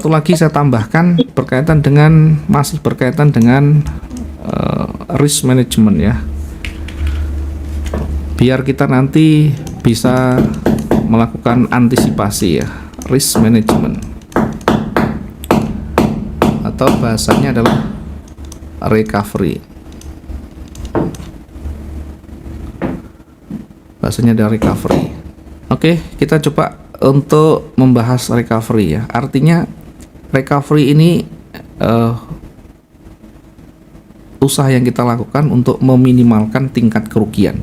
satu lagi saya tambahkan masih berkaitan dengan risk management ya, biar kita nanti bisa melakukan antisipasi ya. Risk management atau bahasanya adalah recovery. Oke, kita coba untuk membahas recovery ya. Artinya recovery ini usaha yang kita lakukan untuk meminimalkan tingkat kerugian.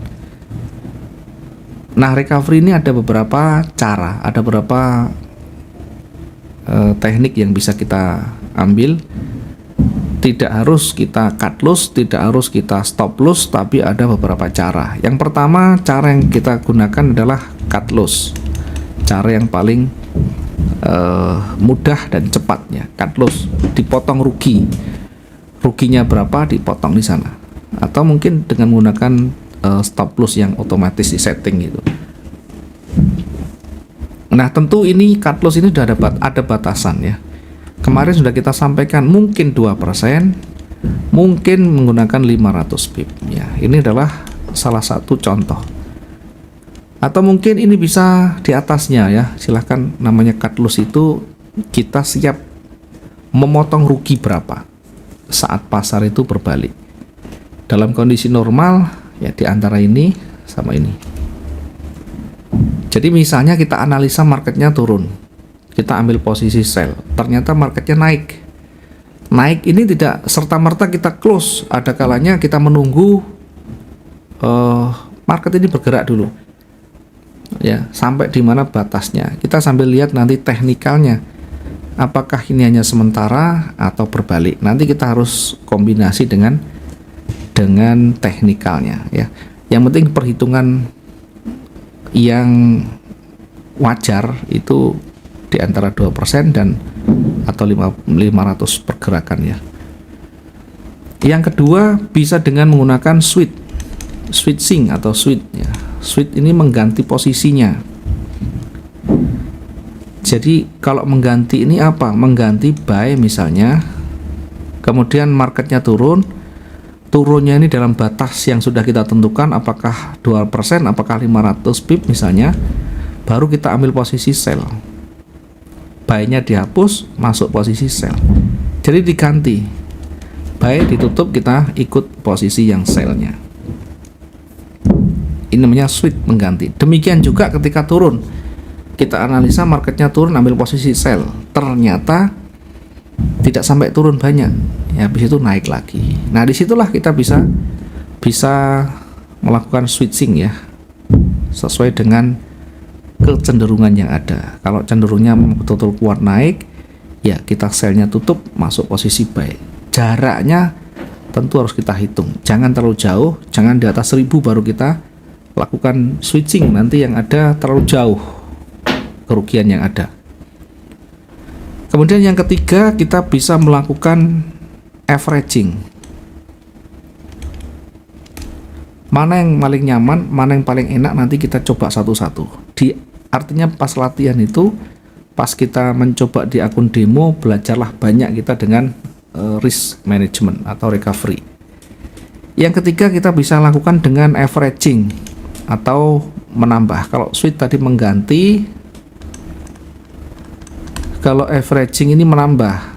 Nah, recovery ini ada beberapa cara, ada beberapa teknik yang bisa kita ambil. Tidak harus kita cut loss, tidak harus kita stop loss, tapi ada beberapa cara. Yang pertama, cara yang kita gunakan adalah cut loss. Cara yang paling mudah dan cepatnya. Cut loss, dipotong ruginya berapa dipotong di sana. Atau mungkin dengan menggunakan stop loss yang otomatis di setting gitu. Nah, tentu ini cut loss ini sudah ada batasan ya. Kemarin sudah kita sampaikan mungkin 2%, mungkin menggunakan 500 pip ya. Ini adalah salah satu contoh. Atau mungkin ini bisa di atasnya ya. Silahkan, namanya cut loss itu kita siap memotong rugi berapa saat pasar itu berbalik. Dalam kondisi normal ya, di antara ini sama ini. Jadi misalnya kita analisa marketnya turun, kita ambil posisi sell, ternyata marketnya naik ini tidak serta-merta kita close. Ada kalanya kita menunggu market ini bergerak dulu ya, sampai di mana batasnya. Kita sambil lihat nanti teknikalnya, apakah ini hanya sementara atau berbalik. Nanti kita harus kombinasi dengan teknikalnya ya. Yang penting perhitungan yang wajar itu di antara 2% dan atau 500 pergerakan ya. Yang kedua, bisa dengan menggunakan switching atau switch ya. Switch ini mengganti posisinya. Jadi kalau mengganti ini apa? Mengganti buy misalnya, kemudian marketnya turunnya ini dalam batas yang sudah kita tentukan, apakah 2%, apakah 500 pip misalnya, baru kita ambil posisi sell. Buy-nya dihapus, masuk posisi sell. Jadi diganti. Buy ditutup, kita ikut posisi yang sell-nya. Ini namanya switch, mengganti. Demikian juga ketika turun. Kita analisa marketnya turun, ambil posisi sell. Ternyata tidak sampai turun banyak. Ya, habis itu naik lagi. Nah, disitulah kita bisa melakukan switching ya, sesuai dengan kecenderungan yang ada. Kalau cenderungnya betul-betul kuat naik, ya kita sell-nya tutup, masuk posisi buy. Jaraknya tentu harus kita hitung. Jangan terlalu jauh, jangan di atas 1000 baru kita lakukan switching. Nanti yang ada terlalu jauh kerugian yang ada. Kemudian yang ketiga, kita bisa melakukan averaging. Mana yang paling nyaman, mana yang paling enak, nanti kita coba satu-satu. Artinya pas latihan itu, pas kita mencoba di akun demo, belajarlah banyak kita dengan risk management atau recovery. Yang ketiga, kita bisa lakukan dengan averaging atau menambah. Kalau switch tadi mengganti, kalau averaging ini menambah.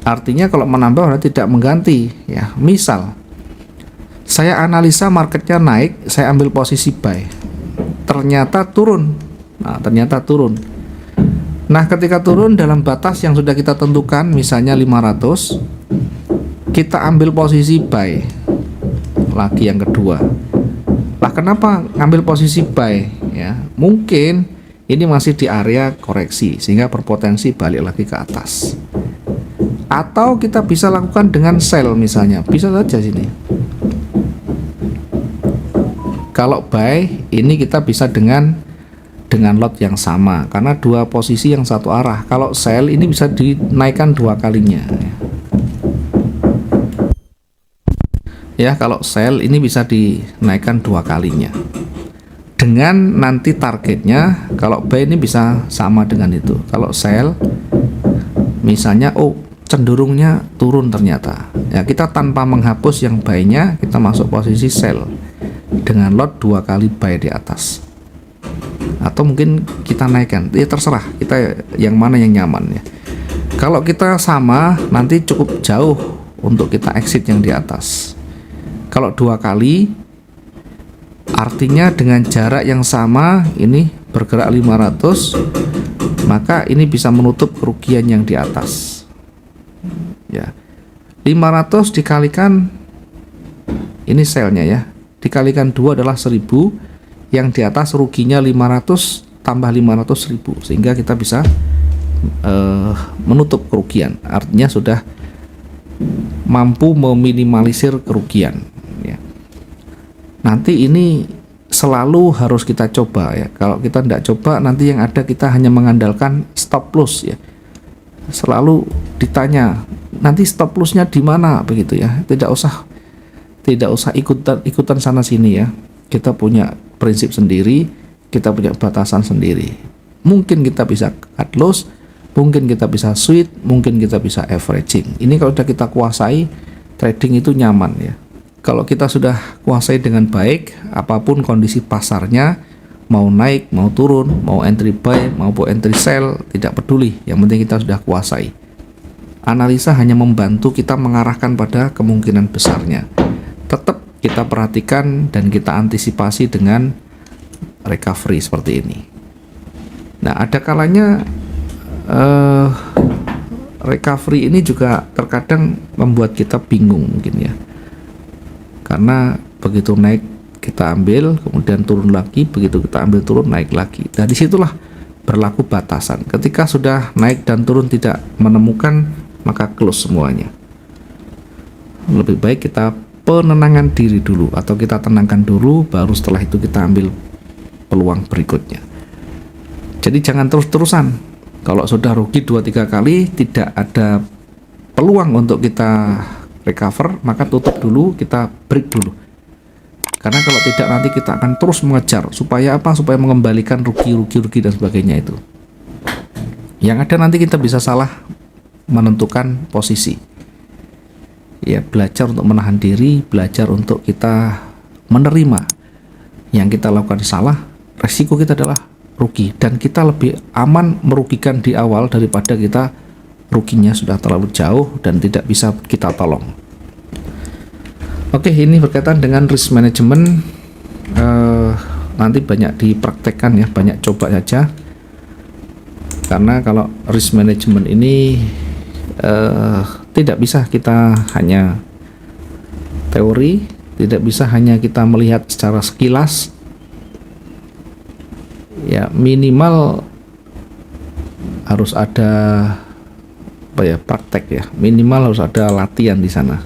Artinya kalau menambah berarti tidak mengganti ya. Misal saya analisa marketnya naik, saya ambil posisi buy, ternyata turun. Nah, ketika turun dalam batas yang sudah kita tentukan, misalnya 500, kita ambil posisi buy lagi yang kedua. Lah, kenapa ngambil posisi buy ya? Mungkin ini masih di area koreksi sehingga berpotensi balik lagi ke atas. Atau kita bisa lakukan dengan sell misalnya, bisa saja sini. Kalau buy ini kita bisa dengan lot yang sama karena dua posisi yang satu arah. Kalau sell ini bisa dinaikkan 2 kalinya. Ya, kalau sell ini bisa dinaikkan 2 kalinya. Dengan nanti targetnya, kalau buy ini bisa sama dengan itu. Kalau sell Misalnya, oh cenderungnya turun ternyata. Ya, kita tanpa menghapus yang buy-nya, kita masuk posisi sell dengan lot 2 kali buy di atas. Atau mungkin kita naikkan, ya terserah kita yang mana yang nyaman ya. Kalau kita sama, nanti cukup jauh untuk kita exit yang di atas. Kalau 2 kali, artinya dengan jarak yang sama, ini bergerak 500, maka ini bisa menutup kerugian yang di atas. Ya, 500 dikalikan ini selnya ya, dikalikan 2 adalah 1000, yang di atas ruginya 500 tambah 500.000, sehingga kita bisa menutup kerugian, artinya sudah mampu meminimalisir kerugian ya. Nanti ini selalu harus kita coba ya, kalau kita tidak coba nanti yang ada kita hanya mengandalkan stop loss ya. Selalu ditanya nanti stop lossnya di mana begitu ya, tidak usah ikutan sana sini ya. Kita punya prinsip sendiri, kita punya batasan sendiri. Mungkin kita bisa cut loss, mungkin kita bisa sweep, mungkin kita bisa averaging. Ini kalau sudah kita kuasai, trading itu nyaman ya. Kalau kita sudah kuasai dengan baik, apapun kondisi pasarnya, mau naik, mau turun, mau entry buy, maupun entry sell, tidak peduli. Yang penting kita sudah kuasai. Analisa hanya membantu kita mengarahkan pada kemungkinan besarnya. Tetap kita perhatikan dan kita antisipasi dengan recovery seperti ini. Nah, ada kalanya recovery ini juga terkadang membuat kita bingung mungkin ya. Karena begitu naik kita ambil, kemudian turun lagi, begitu kita ambil turun naik lagi. Nah, disitulah berlaku batasan. Ketika sudah naik dan turun tidak menemukan, maka close semuanya. Lebih baik kita penenangan diri dulu, atau kita tenangkan dulu, baru setelah itu kita ambil peluang berikutnya. Jadi jangan terus-terusan. Kalau sudah rugi 2-3 kali, tidak ada peluang untuk kita recover, maka tutup dulu, kita break dulu. Karena kalau tidak nanti kita akan terus mengejar supaya apa? Supaya mengembalikan rugi dan sebagainya itu. Yang ada nanti kita bisa salah menentukan posisi. Ya, belajar untuk menahan diri, belajar untuk kita menerima yang kita lakukan salah, resiko kita adalah rugi, dan kita lebih aman merugikan di awal daripada kita ruginya sudah terlalu jauh dan tidak bisa kita tolong. Oke, ini berkaitan dengan risk management. Nanti banyak dipraktekkan ya, banyak coba saja. Karena kalau risk management ini tidak bisa kita hanya teori, tidak bisa hanya kita melihat secara sekilas. Ya, minimal harus ada praktek ya, minimal harus ada latihan di sana.